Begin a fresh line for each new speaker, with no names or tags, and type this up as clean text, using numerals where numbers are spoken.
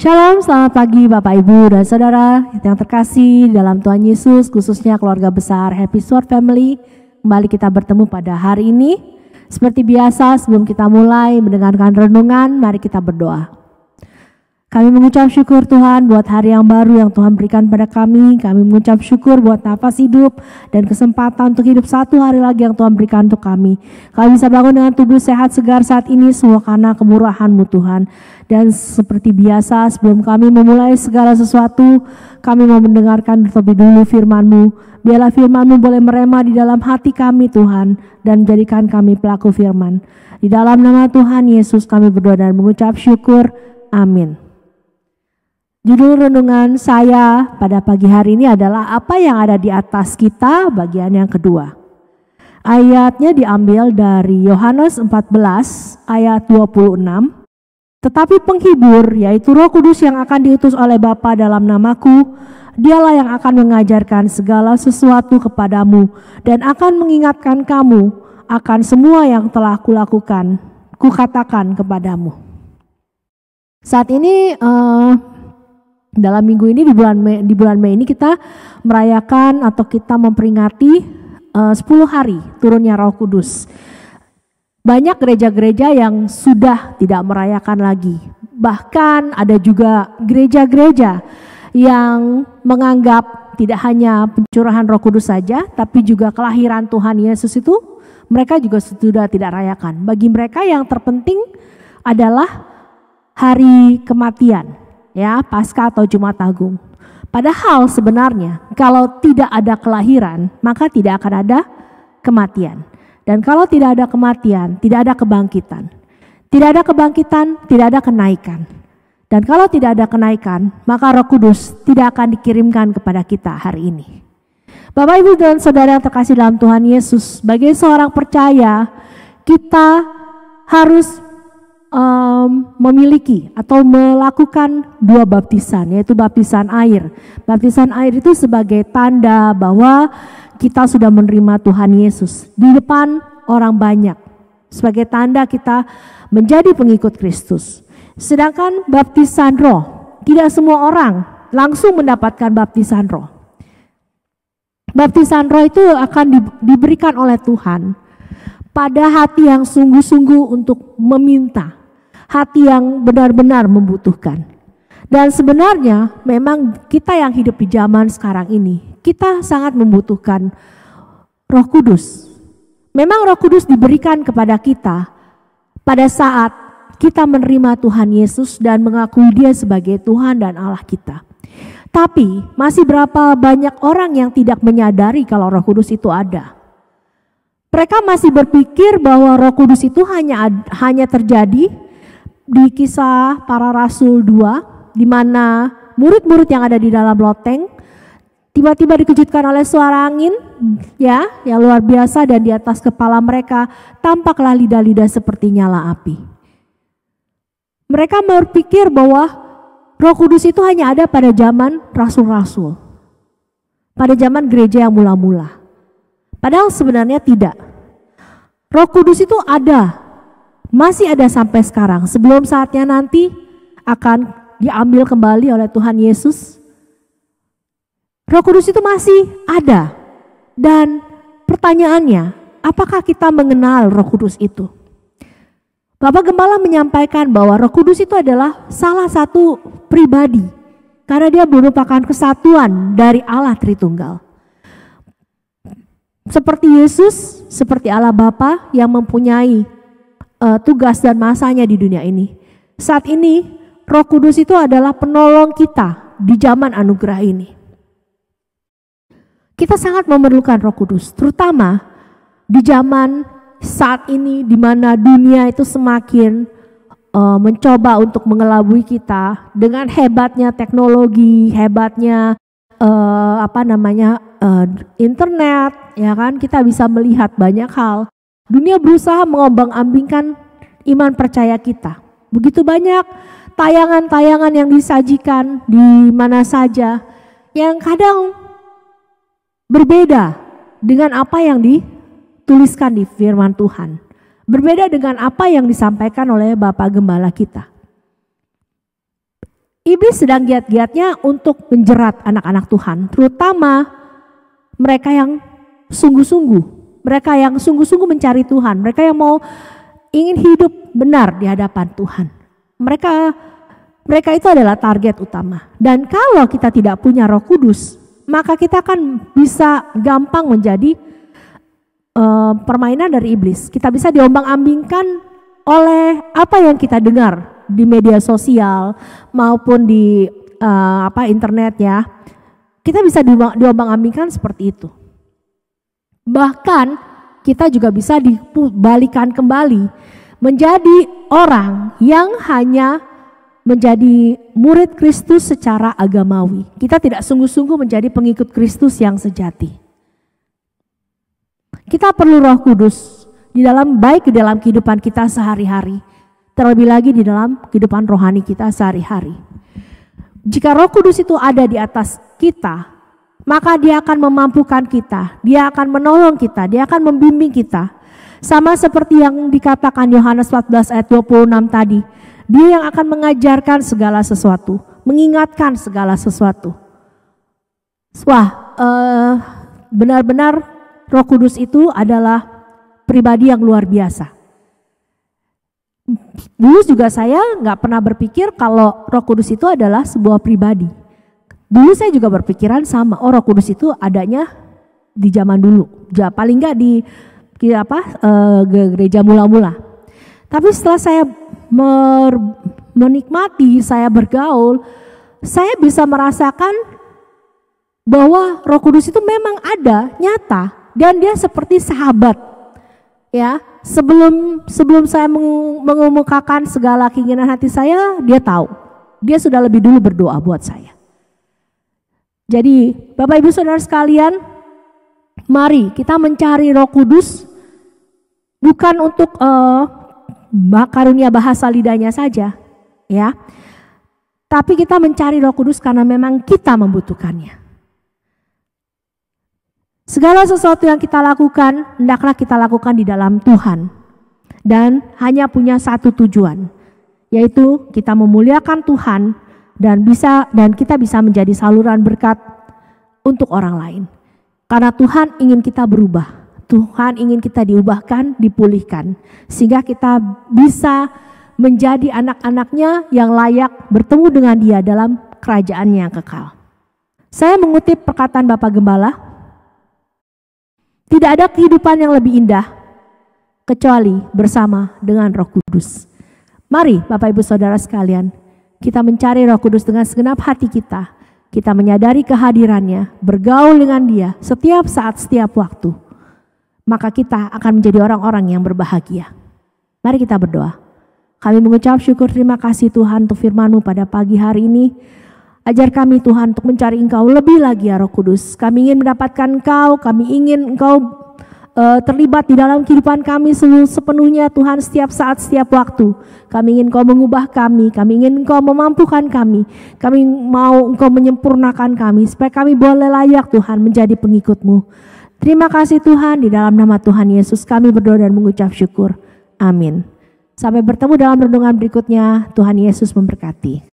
Shalom, selamat pagi Bapak Ibu dan Saudara yang terkasih dalam Tuhan Yesus, khususnya keluarga besar Happy Sword Family. Kembali kita bertemu pada hari ini. Seperti biasa sebelum kita mulai mendengarkan renungan, mari kita berdoa. Kami mengucap syukur Tuhan buat hari yang baru yang Tuhan berikan pada kami. Kami mengucap syukur buat nafas hidup dan kesempatan untuk hidup satu hari lagi yang Tuhan berikan untuk kami. Kami bisa bangun dengan tubuh sehat segar saat ini semua karena kemurahan-Mu Tuhan. Dan seperti biasa sebelum kami memulai segala sesuatu, kami mau mendengarkan terlebih dulu firman-Mu. Biarlah firman-Mu boleh merema di dalam hati kami Tuhan dan menjadikan kami pelaku firman. Di dalam nama Tuhan Yesus kami berdoa dan mengucap syukur. Amin. Judul renungan saya pada pagi hari ini adalah apa yang ada di atas kita, bagian yang kedua. Ayatnya diambil dari Yohanes 14 ayat 26. Tetapi penghibur, yaitu Roh Kudus yang akan diutus oleh Bapa dalam namaku, dialah yang akan mengajarkan segala sesuatu kepadamu dan akan mengingatkan kamu akan semua yang telah kukatakan kepadamu. Saat ini dalam minggu ini di bulan Mei ini kita merayakan atau kita memperingati 10 hari turunnya Roh Kudus. Banyak gereja-gereja yang sudah tidak merayakan lagi. Bahkan ada juga gereja-gereja yang menganggap tidak hanya pencurahan Roh Kudus saja, tapi juga kelahiran Tuhan Yesus itu mereka juga sudah tidak rayakan. Bagi mereka yang terpenting adalah hari kematian, ya, Paskah atau Jumat Agung. Padahal sebenarnya kalau tidak ada kelahiran, maka tidak akan ada kematian. Dan kalau tidak ada kematian, tidak ada kebangkitan. Tidak ada kebangkitan, tidak ada kenaikan. Dan kalau tidak ada kenaikan, maka Roh Kudus tidak akan dikirimkan kepada kita hari ini. Bapak, Ibu, dan Saudara yang terkasih dalam Tuhan Yesus, sebagai seorang percaya, kita harus memiliki atau melakukan dua baptisan, yaitu baptisan air. Baptisan air itu sebagai tanda bahwa kita sudah menerima Tuhan Yesus di depan orang banyak, sebagai tanda kita menjadi pengikut Kristus. Sedangkan baptisan roh, tidak semua orang langsung mendapatkan baptisan roh. Baptisan roh itu akan diberikan oleh Tuhan pada hati yang sungguh-sungguh untuk meminta, hati yang benar-benar membutuhkan. Dan sebenarnya memang kita yang hidup di zaman sekarang ini, kita sangat membutuhkan Roh Kudus. Memang Roh Kudus diberikan kepada kita pada saat kita menerima Tuhan Yesus dan mengakui Dia sebagai Tuhan dan Allah kita. Tapi masih berapa banyak orang yang tidak menyadari kalau Roh Kudus itu ada. Mereka masih berpikir bahwa Roh Kudus itu hanya terjadi di Kisah Para Rasul 2, di mana murid-murid yang ada di dalam loteng tiba-tiba dikejutkan oleh suara angin, ya, yang luar biasa, dan di atas kepala mereka tampaklah lidah-lidah seperti nyala api. Mereka berpikir bahwa Roh Kudus itu hanya ada pada zaman rasul-rasul, pada zaman gereja yang mula-mula. Padahal sebenarnya tidak. Roh Kudus itu ada, masih ada sampai sekarang, sebelum saatnya nanti akan diambil kembali oleh Tuhan Yesus. Roh Kudus itu masih ada. Dan pertanyaannya, apakah kita mengenal Roh Kudus itu? Bapak Gembala menyampaikan bahwa Roh Kudus itu adalah salah satu pribadi, karena dia merupakan kesatuan dari Allah Tritunggal. Seperti Yesus, seperti Allah Bapa yang mempunyai tugas dan masanya di dunia ini. Saat ini Roh Kudus itu adalah penolong kita di zaman anugerah ini. Kita sangat memerlukan Roh Kudus, terutama di zaman saat ini di mana dunia itu semakin mencoba untuk mengelabui kita dengan hebatnya teknologi, hebatnya internet, ya kan? Kita bisa melihat banyak hal. Dunia berusaha mengombang-ambingkan iman percaya kita. Begitu banyak tayangan-tayangan yang disajikan di mana saja yang kadang berbeda dengan apa yang dituliskan di firman Tuhan. Berbeda dengan apa yang disampaikan oleh Bapak Gembala kita. Iblis sedang giat-giatnya untuk menjerat anak-anak Tuhan, terutama mereka yang sungguh-sungguh, mereka yang sungguh-sungguh mencari Tuhan, mereka yang ingin hidup benar di hadapan Tuhan. Mereka itu adalah target utama. Dan kalau kita tidak punya Roh Kudus, maka kita akan bisa gampang menjadi permainan dari iblis. Kita bisa diombang-ambingkan oleh apa yang kita dengar di media sosial maupun di internet ya. Kita bisa diombang-ambingkan seperti itu. Bahkan kita juga bisa dibalikan kembali menjadi orang yang hanya menjadi murid Kristus secara agamawi. Kita tidak sungguh-sungguh menjadi pengikut Kristus yang sejati. Kita perlu Roh Kudus baik di dalam kehidupan kita sehari-hari, terlebih lagi di dalam kehidupan rohani kita sehari-hari. Jika Roh Kudus itu ada di atas kita, maka Dia akan memampukan kita, Dia akan menolong kita, Dia akan membimbing kita. Sama seperti yang dikatakan Yohanes 14 ayat 26 tadi, Dia yang akan mengajarkan segala sesuatu, mengingatkan segala sesuatu. Wah, benar-benar Roh Kudus itu adalah pribadi yang luar biasa. Dulu juga saya nggak pernah berpikir kalau Roh Kudus itu adalah sebuah pribadi. Dulu saya juga berpikiran sama, Roh Kudus itu adanya di zaman dulu, paling nggak di gereja mula-mula. Tapi setelah saya menikmati, saya bergaul, saya bisa merasakan bahwa Roh Kudus itu memang ada, nyata, dan Dia seperti sahabat. Ya, sebelum saya mengemukakan segala keinginan hati saya, Dia tahu. Dia sudah lebih dulu berdoa buat saya. Jadi, Bapak Ibu Saudara sekalian, mari kita mencari Roh Kudus bukan untuk karunia bahasa lidahnya saja, ya. Tapi kita mencari Roh Kudus karena memang kita membutuhkannya. Segala sesuatu yang kita lakukan, hendaklah kita lakukan di dalam Tuhan. Dan hanya punya satu tujuan, yaitu kita memuliakan Tuhan dan kita bisa menjadi saluran berkat untuk orang lain. Karena Tuhan ingin kita berubah. Tuhan ingin kita diubahkan, dipulihkan. Sehingga kita bisa menjadi anak-anaknya yang layak bertemu dengan Dia dalam kerajaannya yang kekal. Saya mengutip perkataan Bapak Gembala, tidak ada kehidupan yang lebih indah kecuali bersama dengan Roh Kudus. Mari Bapak Ibu Saudara sekalian, kita mencari Roh Kudus dengan segenap hati kita. Kita menyadari kehadirannya, bergaul dengan Dia setiap saat, setiap waktu. Maka kita akan menjadi orang-orang yang berbahagia. Mari kita berdoa. Kami mengucap syukur terima kasih Tuhan untuk firman-Mu pada pagi hari ini. Ajar kami Tuhan untuk mencari Engkau lebih lagi ya Roh Kudus. Kami ingin mendapatkan Engkau, kami ingin Engkau terlibat di dalam kehidupan kami sepenuhnya Tuhan, setiap saat, setiap waktu. Kami ingin Engkau mengubah kami ingin Engkau memampukan kami mau Engkau menyempurnakan kami, supaya kami boleh layak Tuhan menjadi pengikut-Mu. Terima kasih Tuhan, di dalam nama Tuhan Yesus kami berdoa dan mengucap syukur. Amin. Sampai bertemu dalam renungan berikutnya, Tuhan Yesus memberkati.